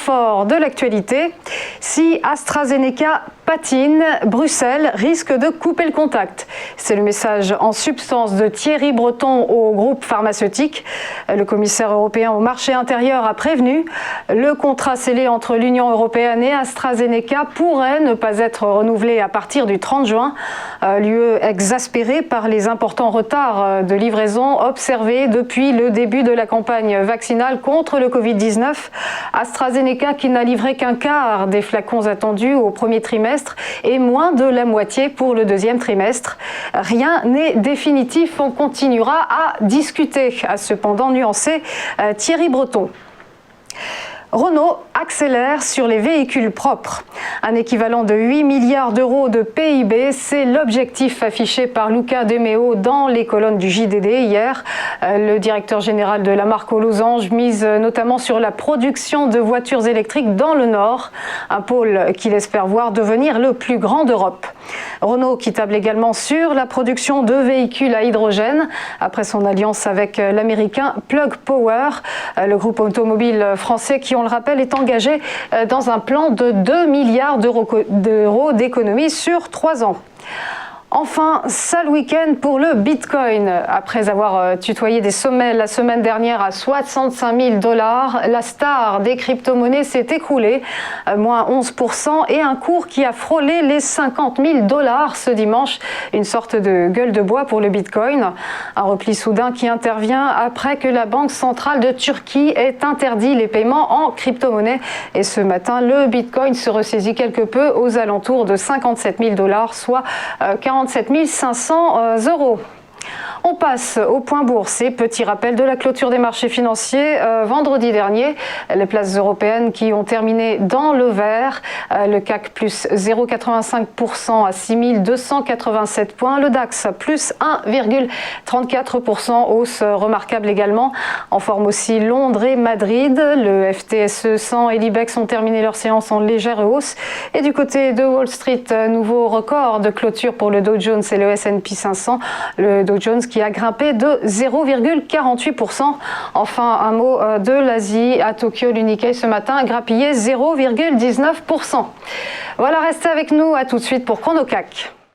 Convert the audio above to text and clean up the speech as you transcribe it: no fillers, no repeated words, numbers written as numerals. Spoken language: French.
fort de l'actualité. Si AstraZeneca patine, Bruxelles risque de couper le contact. C'est le message en substance de Thierry Breton au groupe pharmaceutique. Le commissaire européen au marché intérieur a prévenu. Le contrat scellé entre l'Union européenne et AstraZeneca pourrait ne pas être renouvelé à partir du 30 juin. L'UE exaspérée par les importants retards de livraison observés depuis le début de la campagne vaccinale contre le Covid-19. AstraZeneca qui n'a livré qu'un quart des flacons attendus au premier trimestre et moins de la moitié pour le deuxième trimestre. Rien n'est définitif, on continuera à discuter, a cependant nuancé Thierry Breton. Renault accélère sur les véhicules propres. Un équivalent de 8 milliards d'euros de PIB, c'est l'objectif affiché par Luca De Meo dans les colonnes du JDD hier. Le directeur général de la marque aux losanges mise notamment sur la production de voitures électriques dans le Nord, un pôle qu'il espère voir devenir le plus grand d'Europe. Renault qui table également sur la production de véhicules à hydrogène après son alliance avec l'américain Plug Power. Le groupe automobile français qui, on le rappelle, est engagé dans un plan de 2 milliards d'euros d'économies sur 3 ans. Enfin, sale week-end pour le Bitcoin. Après avoir tutoyé des sommets la semaine dernière à 65 000 $, la star des crypto-monnaies s'est écroulée, moins 11%, et un cours qui a frôlé les 50 000 $ ce dimanche. Une sorte de gueule de bois pour le Bitcoin. Un repli soudain qui intervient après que la Banque centrale de Turquie ait interdit les paiements en crypto-monnaie. Et ce matin, le Bitcoin se ressaisit quelque peu aux alentours de 57 000 $, soit 47 500 €. On passe au point bourse et petit rappel de la clôture des marchés financiers vendredi dernier. Les places européennes qui ont terminé dans le vert. Le CAC plus 0,85% à 6 287 points. Le DAX plus 1,34%, hausse remarquable également. En forme aussi Londres et Madrid. Le FTSE 100 et l'IBEX ont terminé leur séance en légère hausse. Et du côté de Wall Street, nouveau record de clôture pour le Dow Jones et le S&P 500. Le Dow Jones qui a grimpé de 0,48%. Enfin, un mot de l'Asie. À Tokyo, le Nikkei ce matin a grappillé 0,19%. Voilà, restez avec nous. À tout de suite pour ChronoCAC.